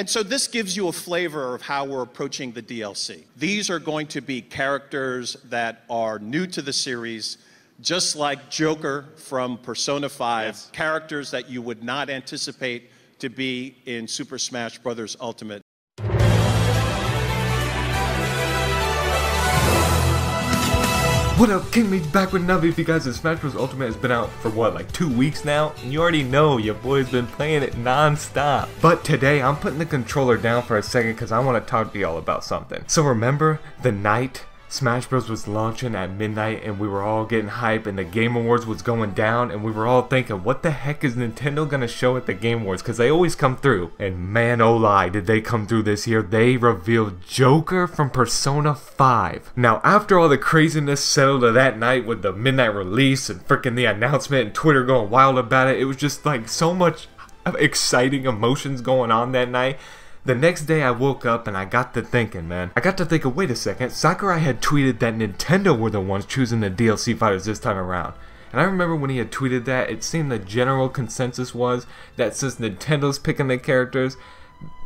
And so this gives you a flavor of how we're approaching the DLC. These are going to be characters that are new to the series, just like Joker from Persona 5, yes. Characters that you would not anticipate to be in Super Smash Bros. Ultimate. What up, King Me's back with another. If you guys, Smash Bros. Ultimate has been out for what, like 2 weeks now? And you already know your boy's been playing it non-stop. But today, I'm putting the controller down for a second because I want to talk to y'all about something. So remember the night Smash Bros. Was launching at midnight and we were all getting hype and the Game Awards was going down and we were all thinking, what the heck is Nintendo gonna show at the Game Awards? Because they always come through. And man, oh lie, did they come through this year. They revealed Joker from Persona 5. Now, after all the craziness settled that night with the midnight release and freaking the announcement and Twitter going wild about it, it was just like so much exciting emotions going on that night. The next day I woke up and I got to thinking, man. I got to thinking, wait a second, Sakurai had tweeted that Nintendo were the ones choosing the DLC fighters this time around. And I remember when he had tweeted that, it seemed the general consensus was that since Nintendo's picking the characters,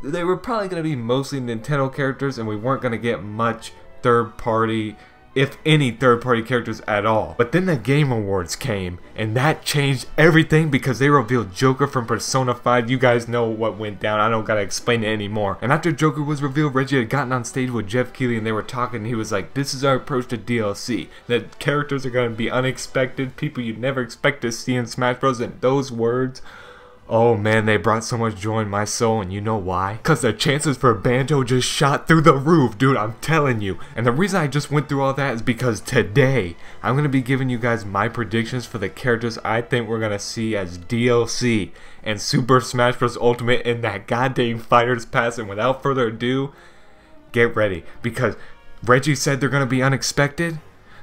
they were probably going to be mostly Nintendo characters and we weren't going to get much third-party, if any third-party characters at all. But then the Game Awards came, and that changed everything because they revealed Joker from Persona 5. You guys know what went down. I don't gotta explain it anymore. And after Joker was revealed, Reggie had gotten on stage with Jeff Keighley and they were talking and he was like, this is our approach to DLC. That characters are gonna be unexpected, people you'd never expect to see in Smash Bros. And those words, oh man, they brought so much joy in my soul, and you know why? Because the chances for Banjo just shot through the roof, dude, I'm telling you. And the reason I just went through all that is because today, I'm going to be giving you guys my predictions for the characters I think we're going to see as DLC and Super Smash Bros. Ultimate in that goddamn Fighters Pass. And without further ado, get ready, because Reggie said they're going to be unexpected.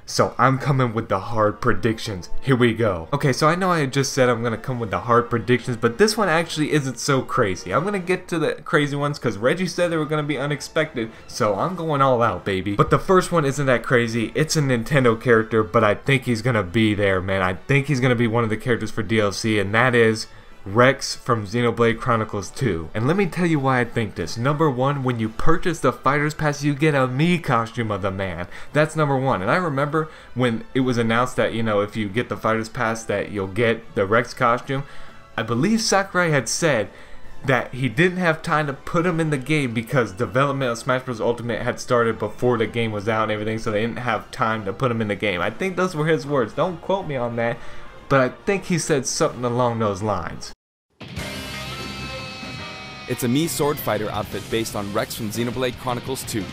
So I'm coming with the hard predictions. Here we go. Okay, so I know I had just said I'm going to come with the hard predictions, but this one actually isn't so crazy. I'm going to get to the crazy ones because Reggie said they were going to be unexpected, so I'm going all out, baby. But the first one isn't that crazy. It's a Nintendo character, but I think he's going to be there, man. I think he's going to be one of the characters for DLC, and that is Rex from Xenoblade Chronicles 2. And let me tell you why I think this. Number one, when you purchase the Fighters Pass, you get a Mii costume of the man. That's number one. And I remember when it was announced that, you know, if you get the Fighters Pass that you'll get the Rex costume. I believe Sakurai had said that he didn't have time to put him in the game because development of Smash Bros. Ultimate had started before the game was out and everything, so they didn't have time to put him in the game. I think those were his words. Don't quote me on that, but I think he said something along those lines. It's a Mii sword fighter outfit based on Rex from Xenoblade Chronicles 2.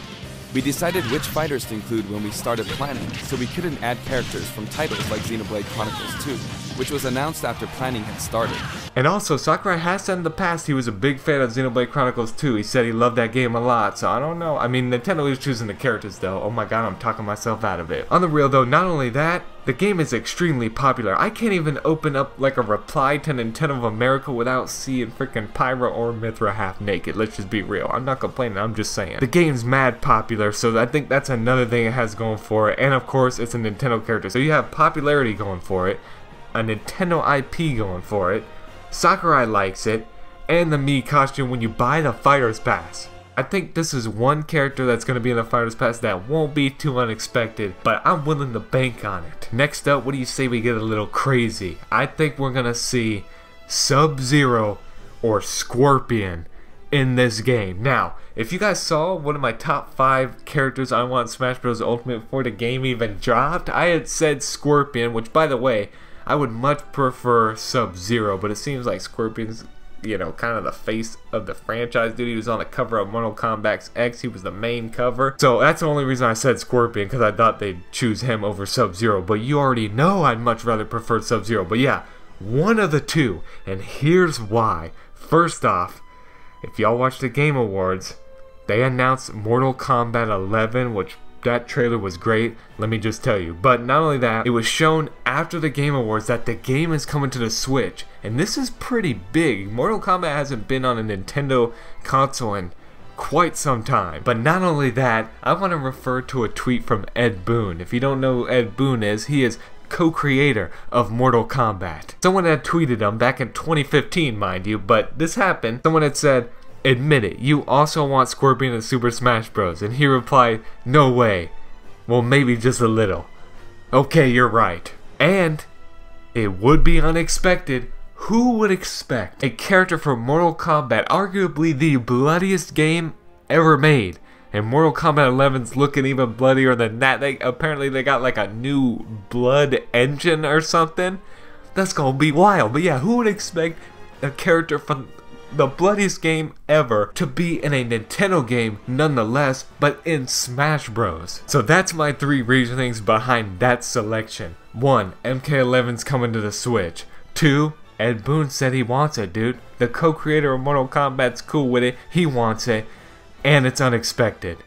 We decided which fighters to include when we started planning, so we couldn't add characters from titles like Xenoblade Chronicles 2, which was announced after planning had started. And also, Sakurai has said in the past he was a big fan of Xenoblade Chronicles 2. He said he loved that game a lot, so I don't know. I mean, Nintendo is choosing the characters though. Oh my god, I'm talking myself out of it. On the real though, not only that, the game is extremely popular. I can't even open up like a reply to Nintendo of America without seeing freaking Pyra or Mithra half naked. Let's just be real. I'm not complaining, I'm just saying. The game's mad popular, so I think that's another thing it has going for it. And of course, it's a Nintendo character. So you have popularity going for it, a Nintendo IP going for it, Sakurai likes it, and the Mii costume when you buy the Fighters Pass. I think this is one character that's going to be in the Fighters Pass that won't be too unexpected, but I'm willing to bank on it. Next up, what do you say we get a little crazy? I think we're going to see Sub-Zero or Scorpion in this game. Now, if you guys saw one of my top 5 characters I want Smash Bros. Ultimate before the game even dropped, I had said Scorpion, which by the way, I would much prefer Sub-Zero, but it seems like Scorpion's, you know, kind of the face of the franchise, dude. He was on the cover of Mortal Kombat X. He was the main cover. So that's the only reason I said Scorpion, because I thought they'd choose him over Sub-Zero. But you already know I'd much rather prefer Sub-Zero. But yeah, one of the two. And here's why. First off, if y'all watch the Game Awards, they announced Mortal Kombat 11, which that trailer was great, let me just tell you. But not only that, it was shown after the Game Awards that the game is coming to the Switch. And this is pretty big. Mortal Kombat hasn't been on a Nintendo console in quite some time. But not only that, I want to refer to a tweet from Ed Boon. If you don't know who Ed Boon is, he is co-creator of Mortal Kombat. Someone had tweeted him back in 2015, mind you, but this happened. Someone had said, admit it, you also want Scorpion in Super Smash Bros. And he replied, no way. Well, maybe just a little. Okay, you're right. And it would be unexpected. Who would expect a character from Mortal Kombat, arguably the bloodiest game ever made, and Mortal Kombat 11's looking even bloodier than that. Apparently they got like a new blood engine or something. That's gonna be wild. But yeah, who would expect a character from the bloodiest game ever to be in a Nintendo game nonetheless, but in Smash Bros. So that's my 3 reasonings behind that selection. 1, MK11's coming to the Switch. 2, Ed Boon said he wants it, dude. The co-creator of Mortal Kombat's cool with it. He wants it. And it's unexpected.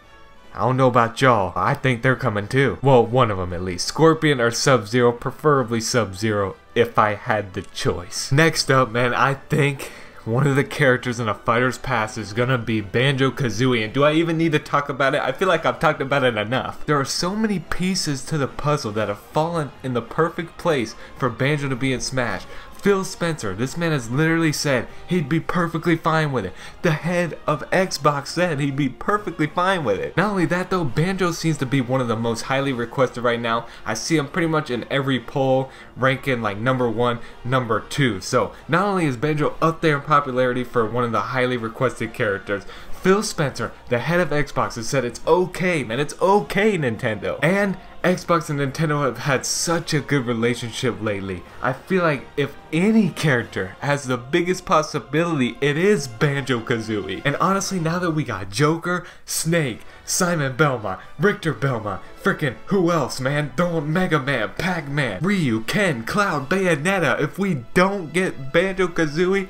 I don't know about y'all. I think they're coming too. Well, one of them at least. Scorpion or Sub-Zero, preferably Sub-Zero if I had the choice. Next up, man, I think one of the characters in a Fighter's Pass is gonna be Banjo Kazooie. And do I even need to talk about it? I feel like I've talked about it enough. There are so many pieces to the puzzle that have fallen in the perfect place for Banjo to be in Smash. Phil Spencer, this man has literally said he'd be perfectly fine with it. The head of Xbox said he'd be perfectly fine with it. Not only that though, Banjo seems to be one of the most highly requested right now. I see him pretty much in every poll ranking like number 1, number 2. So not only is Banjo up there in popularity for one of the highly requested characters, Phil Spencer, the head of Xbox, has said it's okay, man, it's okay, Nintendo. And Xbox and Nintendo have had such a good relationship lately. I feel like if any character has the biggest possibility, it is Banjo Kazooie. And honestly, now that we got Joker, Snake, Simon Belmont, Richter Belmont, frickin' who else, man? Throwing Mega Man, Pac-Man, Ryu, Ken, Cloud, Bayonetta. If we don't get Banjo Kazooie,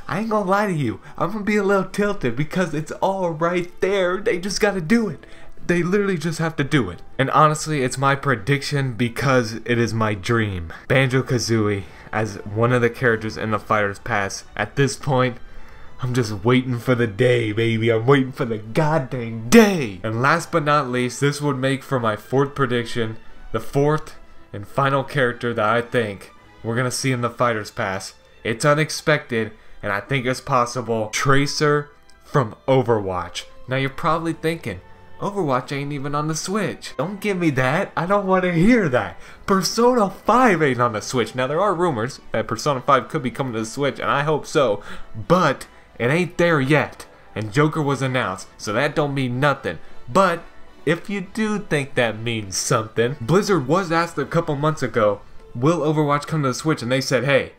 I ain't gonna lie to you, I'm gonna be a little tilted because it's all right there. They just gotta do it. They literally just have to do it. And honestly, it's my prediction because it is my dream. Banjo Kazooie as one of the characters in the Fighter's Pass. At this point, I'm just waiting for the day, baby. I'm waiting for the goddamn day. And last but not least, this would make for my 4th prediction, the 4th and final character that I think we're gonna see in the Fighter's Pass. It's unexpected, and I think it's possible. Tracer from Overwatch. Now you're probably thinking, Overwatch ain't even on the Switch. Don't give me that. I don't want to hear that. Persona 5 ain't on the Switch. Now there are rumors that Persona 5 could be coming to the Switch, and I hope so, but it ain't there yet. And Joker was announced, so that don't mean nothing. But if you do think that means something, Blizzard was asked a couple months ago, will Overwatch come to the Switch? And they said, hey,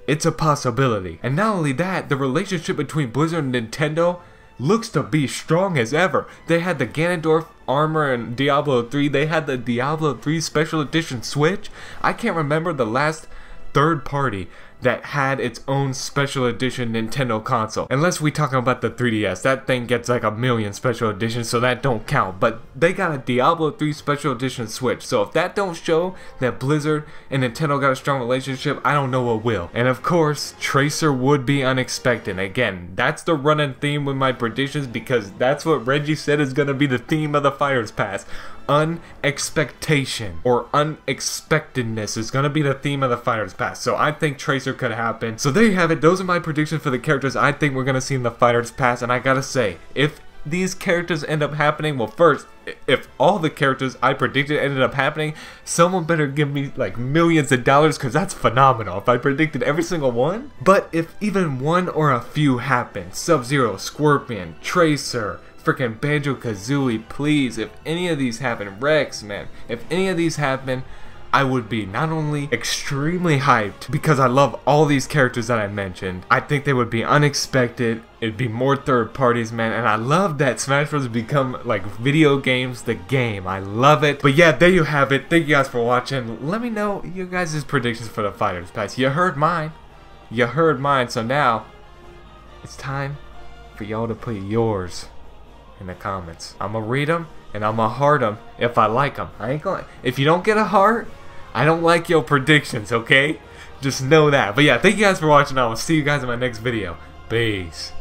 it's a possibility. And not only that, the relationship between Blizzard and Nintendo looks to be strong as ever. They had the Ganondorf armor in Diablo 3. They had the Diablo 3 Special Edition Switch. I can't remember the last third party that had its own Special Edition Nintendo console. Unless we talking about the 3DS. That thing gets like 1,000,000 Special Editions, so that don't count. But they got a Diablo 3 Special Edition Switch. So if that don't show that Blizzard and Nintendo got a strong relationship, I don't know what will. And of course, Tracer would be unexpected. Again, that's the running theme with my predictions because that's what Reggie said is going to be the theme of the Fighter's Pass. Unexpectation or unexpectedness is going to be the theme of the Fighter's Pass. So I think Tracer could happen. So there you have it. Those are my predictions for the characters I think we're going to see in the Fighter's Pass. And I gotta say, if these characters end up happening, well, first, if all the characters I predicted ended up happening, someone better give me like millions of dollars because that's phenomenal if I predicted every single one. But if even one or a few happen, Sub-Zero, Scorpion, Tracer, freaking Banjo Kazooie, please, if any of these happen, Rex, man, if any of these happen, I would be not only extremely hyped because I love all these characters that I mentioned, I think they would be unexpected, it'd be more third parties, man, and I love that Smash Bros. Become like video games, the game. I love it. But yeah, there you have it. Thank you guys for watching. Let me know your guys' predictions for the Fighter's Pass. You heard mine. You heard mine, so now it's time for y'all to put yours in the comments. I'm gonna read them and I'm gonna heart them if I like them. I ain't gonna. If you don't get a heart, I don't like your predictions, okay? Just know that. But yeah, thank you guys for watching. I will see you guys in my next video. Peace.